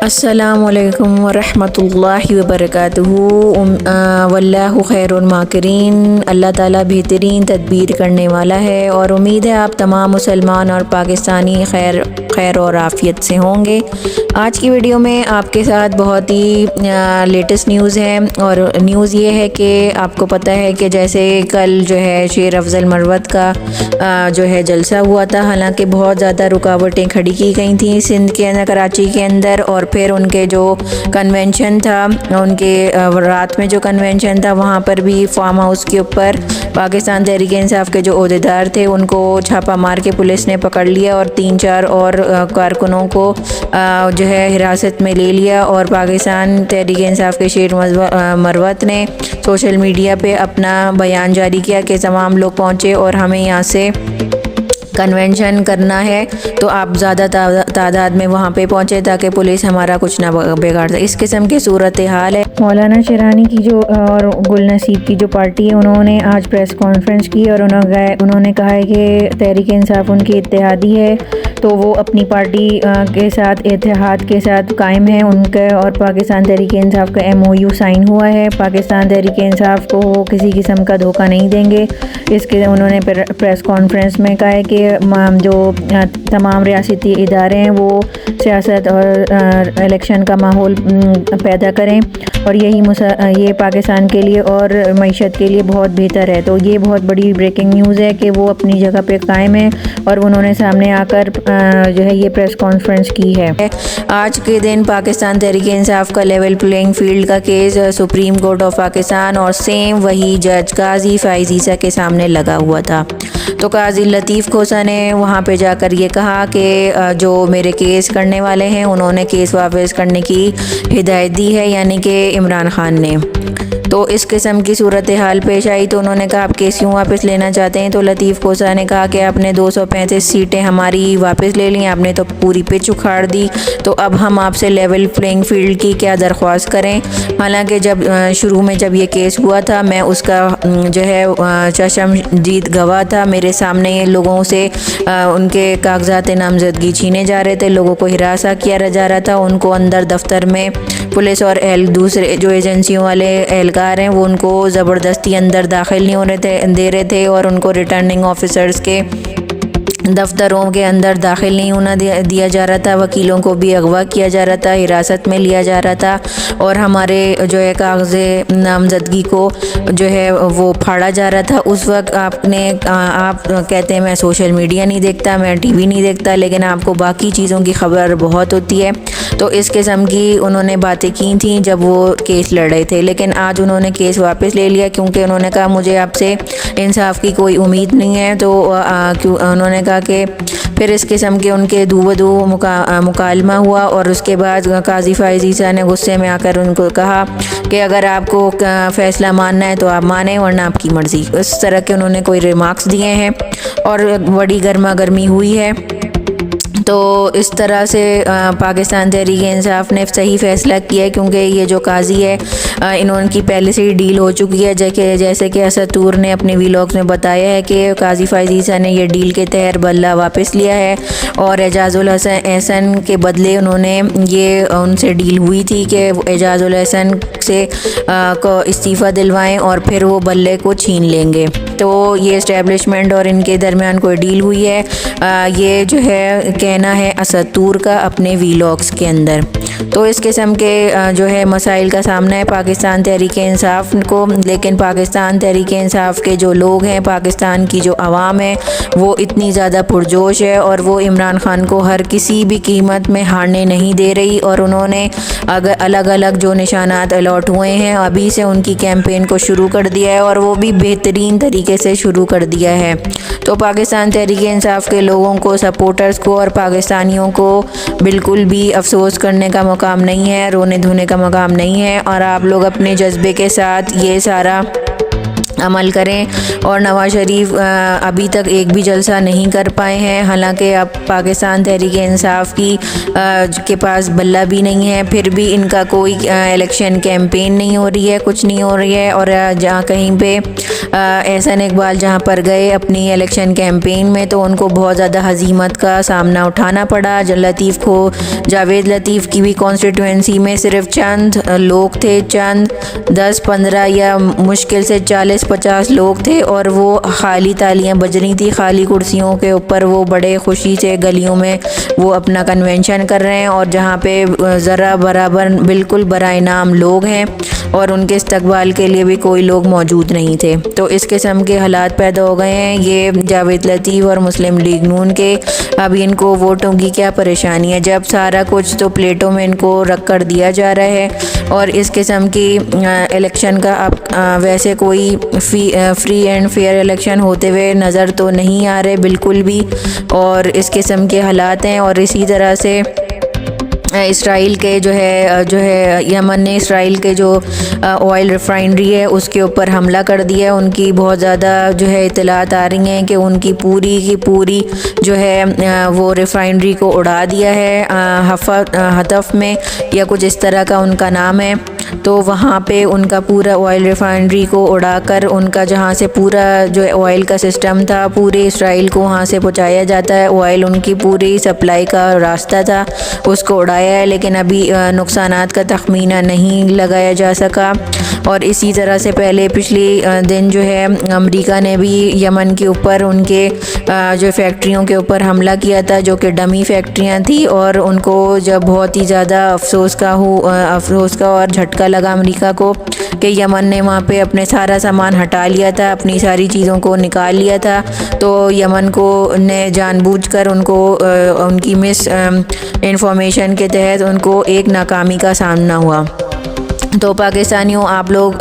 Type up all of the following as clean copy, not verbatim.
अस्सलामुअलैकुम वरहमतुल्लाहि वबरकातुहू। वल्लाहु खैरुल माकिरीन। अल्लाह ताला बेहतरीन तदबीर करने वाला है और उम्मीद है आप तमाम मुसलमान और पाकिस्तानी खैर और आफ़ियत से होंगे। आज की वीडियो में आपके साथ बहुत ही लेटेस्ट न्यूज़ है और न्यूज़ ये है कि आपको पता है कि जैसे कल जो है शेर अफजल मरवत का जो है जलसा हुआ था। हालांकि बहुत ज़्यादा रुकावटें खड़ी की गई थी सिंध के अंदर, कराची के अंदर, और फिर उनके जो कन्वेंशन था, उनके रात में जो कन्वेंशन था वहाँ पर भी फार्म हाउस के ऊपर पाकिस्तान तहरीक इंसाफ के जो ओहदेदार थे उनको छापा मार के पुलिस ने पकड़ लिया और 3-4 और कारकुनों को जो है हिरासत में ले लिया। और पाकिस्तान तहरीक इंसाफ के शेर मरवत ने सोशल मीडिया पे अपना बयान जारी किया कि तमाम लोग पहुँचे और हमें यहाँ से कन्वेंशन करना है तो आप ज़्यादा तादाद में वहाँ पे पहुँचे ताकि पुलिस हमारा कुछ ना बिगाड़ सके। इस किस्म की सूरत हाल है। मौलाना शेरानी की जो और गुल नसीब की जो पार्टी है उन्होंने आज प्रेस कॉन्फ्रेंस की और उन्होंने कहा है कि तहरीक इंसाफ उनकी इत्तेहादी है, तो वो अपनी पार्टी के साथ इत्तेहाद के साथ कायम है उनका, और पाकिस्तान तहरीक इंसाफ का MOU साइन हुआ है। पाकिस्तान तहरीक इंसाफ को किसी किस्म का धोखा नहीं देंगे। इसके उन्होंने प्रेस कॉन्फ्रेंस में कहा है कि जो तमाम रियासती इदारे हैं वो सियासत और इलेक्शन का माहौल पैदा करें और ये पाकिस्तान के लिए और मईशत के लिए बहुत बेहतर है। तो ये बहुत बड़ी ब्रेकिंग न्यूज़ है कि वो अपनी जगह पे कायम है और उन्होंने सामने आकर जो है ये प्रेस कॉन्फ्रेंस की है। आज के दिन पाकिस्तान तहरीक इंसाफ का लेवल प्लेइंग फील्ड का case supreme court of Pakistan और सेम वही जज काजी फ़ाइज़ ईसा के सामने लगा हुआ था। तो काजी लतीफ़ खोसा ने वहाँ पे जाकर ये कहा कि जो मेरे केस करने वाले हैं उन्होंने केस वापस करने की हिदायत दी है, यानी कि इमरान खान ने। तो इस किस्म की सूरत हाल पेश आई तो उन्होंने कहा आप केस क्यों वापस लेना चाहते हैं। तो लतीफ़ खोसा ने कहा कि आपने 235 सीटें हमारी वापस ले ली, आपने तो पूरी पिच उखाड़ दी, तो अब हम आपसे लेवल प्लेइंग फील्ड की क्या दरख्वास्त करें। हालांकि जब शुरू में जब ये केस हुआ था मैं उसका जो है चशमदीद गवाह था। मेरे सामने लोगों से उनके कागजात नामजदगी छीने जा रहे थे, लोगों को हिरासा किया जा रहा था, उनको अंदर दफ्तर में पुलिस और दूसरे जो एजेंसियों वाले एहलकार हैं वो उनको ज़बरदस्ती अंदर दाखिल नहीं होने दे रहे थे और उनको रिटर्निंग ऑफिसर्स के दफ्तरों के अंदर दाखिल नहीं होना दिया जा रहा था। वकीलों को भी अगवा किया जा रहा था, हिरासत में लिया जा रहा था और हमारे जो है कागज़े नामजदगी को जो है वो फाड़ा जा रहा था। उस वक्त आप कहते हैं मैं सोशल मीडिया नहीं देखता, मैं TV नहीं देखता, लेकिन आपको बाकी चीज़ों की खबर बहुत होती है। तो इस किस्म की उन्होंने बातें की थी जब वो केस लड़ रहे थे, लेकिन आज उन्होंने केस वापस ले लिया क्योंकि उन्होंने कहा मुझे आपसे इंसाफ की कोई उम्मीद नहीं है। तो उन्होंने कहा कि फिर इस किस्म के उनके दूबदू मुकालमा हुआ और उसके बाद काजी फ़ाइज़ ईसा ने गुस्से में आकर उनको कहा कि अगर आपको फ़ैसला मानना है तो आप माने वरना आपकी मर्ज़ी। इस तरह के उन्होंने कोई रिमार्क्स दिए हैं और बड़ी गर्मा गर्मी हुई है। तो इस तरह से पाकिस्तान तहरीक इंसाफ ने सही फ़ैसला किया है क्योंकि ये जो काजी है इनकी पहले से ही डील हो चुकी है। जैसे कि असतूर ने अपने व्लॉग्स में बताया है कि काजी फ़ाइज़ ईसा ने ये डील के तहत बदला वापस लिया है और एजाज़ुल हसन के बदले उन्होंने ये उनसे डील हुई थी कि एजाज़ुल हसन से को इस्तीफ़ा दिलवाएं और फिर वो बल्ले को छीन लेंगे। तो ये इस्टेब्लिशमेंट और इनके दरमियान कोई डील हुई है, ये जो है कहना है असतूर का अपने व्लॉग्स के अंदर। तो इस किस्म के जो है मसाइल का सामना है पाकिस्तान तहरीक इंसाफ को, लेकिन पाकिस्तान तहरीक इंसाफ के जो लोग हैं, पाकिस्तान की जो आवाम है वो इतनी ज़्यादा पुरजोश है और वो इमरान खान को हर किसी भी कीमत में हारने नहीं दे रही और उन्होंने अगर अलग अलग जो निशानात अलॉट हुए हैं अभी से उनकी कैंपेन को शुरू कर दिया है और वो भी बेहतरीन तरीके से शुरू कर दिया है। तो पाकिस्तान तहरीक इंसाफ के लोगों को, सपोर्टर्स को और पाकिस्तानियों को बिल्कुल भी अफसोस करने का मकाम नहीं है, रोने धोने का मकाम नहीं है और आप लोग अपने जज्बे के साथ ये सारा अमल करें। और नवाज़ शरीफ अभी तक एक भी जलसा नहीं कर पाए हैं, हालांकि अब पाकिस्तान तहरीक इंसाफ की के पास बल्ला भी नहीं है, फिर भी इनका कोई इलेक्शन कैंपेन नहीं हो रही है, कुछ नहीं हो रही है। और जहाँ कहीं पे एहसन इकबाल जहाँ पर गए अपनी इलेक्शन कैंपेन में तो उनको बहुत ज़्यादा हजीमत का सामना उठाना पड़ा। जावेद लतीफ़ की भी कॉन्स्टिट्यूंसी में सिर्फ चंद लोग थे, चंद 10-15 या मुश्किल से 40-50 लोग थे, और वो खाली तालियां बज रही थी खाली कुर्सियों के ऊपर। वो बड़े खुशी से गलियों में वो अपना कन्वेंशन कर रहे हैं, और जहाँ पे ज़रा बराबर बिल्कुल बराए नाम लोग हैं और उनके इस्तकबाल के लिए भी कोई लोग मौजूद नहीं थे। तो इस किस्म के हालात पैदा हो गए हैं ये जावेद लतीफ़ और मुस्लिम लीग नून के। अब इनको वोटों की क्या परेशानी है, जब सारा कुछ तो प्लेटों में इनको रख कर दिया जा रहा है। और इस किस्म की इलेक्शन का अब वैसे कोई फ्री एंड फेयर इलेक्शन होते हुए नज़र तो नहीं आ रहे बिल्कुल भी, और इस किस्म के हालात हैं। और इसी तरह से इसराइल के जो है यमन ने इसराइल के जो ऑयल रिफाइनरी है उसके ऊपर हमला कर दिया। उनकी बहुत ज़्यादा जो है इतलात आ रही हैं कि उनकी पूरी की पूरी जो है वो रिफाइनरी को उड़ा दिया है, हतफ में या कुछ इस तरह का उनका नाम है। तो वहाँ पे उनका पूरा ऑयल रिफाइनरी को उड़ाकर उनका जहाँ से पूरा जो ऑयल का सिस्टम था पूरे इसराइल को वहाँ से पहुँचाया जाता है, ऑयल उनकी पूरी सप्लाई का रास्ता था उसको उड़ाया है। लेकिन अभी नुकसानात का तखमीना नहीं लगाया जा सका। और इसी तरह से पहले पिछले दिन जो है अमेरिका ने भी यमन के ऊपर उनके जो फैक्ट्रियों के ऊपर हमला किया था जो कि डमी फैक्ट्रियाँ थी, और उनको जब बहुत ही ज़्यादा अफसोस का और झटका लगा अमेरिका को कि यमन ने वहाँ पे अपने सारा सामान हटा लिया था, अपनी सारी चीज़ों को निकाल लिया था। तो यमन को ने जानबूझकर उनको उनकी मिस इंफॉर्मेशन के तहत उनको एक नाकामी का सामना हुआ। तो पाकिस्तानियों आप लोग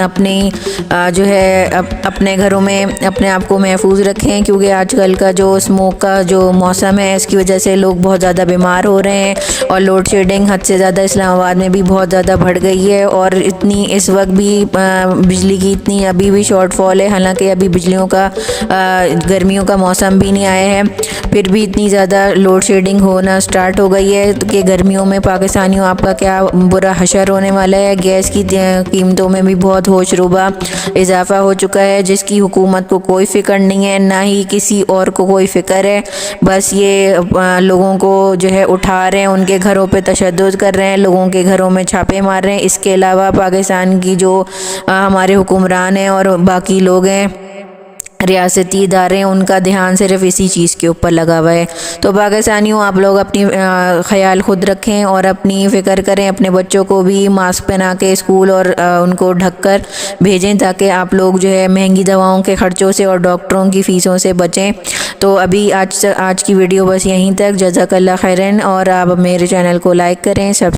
अपनी जो है अपने घरों में अपने आप को महफूज रखें, क्योंकि आजकल का जो स्मोक का जो मौसम है इसकी वजह से लोग बहुत ज़्यादा बीमार हो रहे हैं। और लोड शेडिंग हद से ज़्यादा इस्लामाबाद में भी बहुत ज़्यादा बढ़ गई है, और इतनी इस वक्त भी बिजली की इतनी अभी भी शॉर्टफॉल है। हालांकि अभी बिजलियों का गर्मियों का मौसम भी नहीं आया है, फिर भी इतनी ज़्यादा लोड शेडिंग होना स्टार्ट हो गई है कि गर्मियों में पाकिस्तानियों आपका क्या बुरा हशर होने वाला है। गैस की कीमतों में भी बहुत होशरुबा इजाफा हो चुका है, जिसकी हुकूमत को कोई फ़िक्र नहीं है, ना ही किसी और को कोई फ़िक्र है। बस ये लोगों को जो है उठा रहे हैं, उनके घरों पे तशद्दुद कर रहे हैं, लोगों के घरों में छापे मार रहे हैं। इसके अलावा पाकिस्तान की जो हमारे हुक्मरान हैं और बाकी लोग हैं रियासती इदारे, उनका ध्यान सिर्फ इसी चीज़ के ऊपर लगा हुआ है। तो पाकिस्तानियों आप लोग अपनी ख्याल खुद रखें और अपनी फ़िक्र करें, अपने बच्चों को भी मास्क पहना के स्कूल और उनको ढक कर भेजें ताकि आप लोग जो है महंगी दवाओं के ख़र्चों से और डॉक्टरों की फ़ीसों से बचें। तो अभी आज की वीडियो बस यहीं तक। जज़ाकल्लाह खैरन, और आप मेरे चैनल को लाइक करें, सब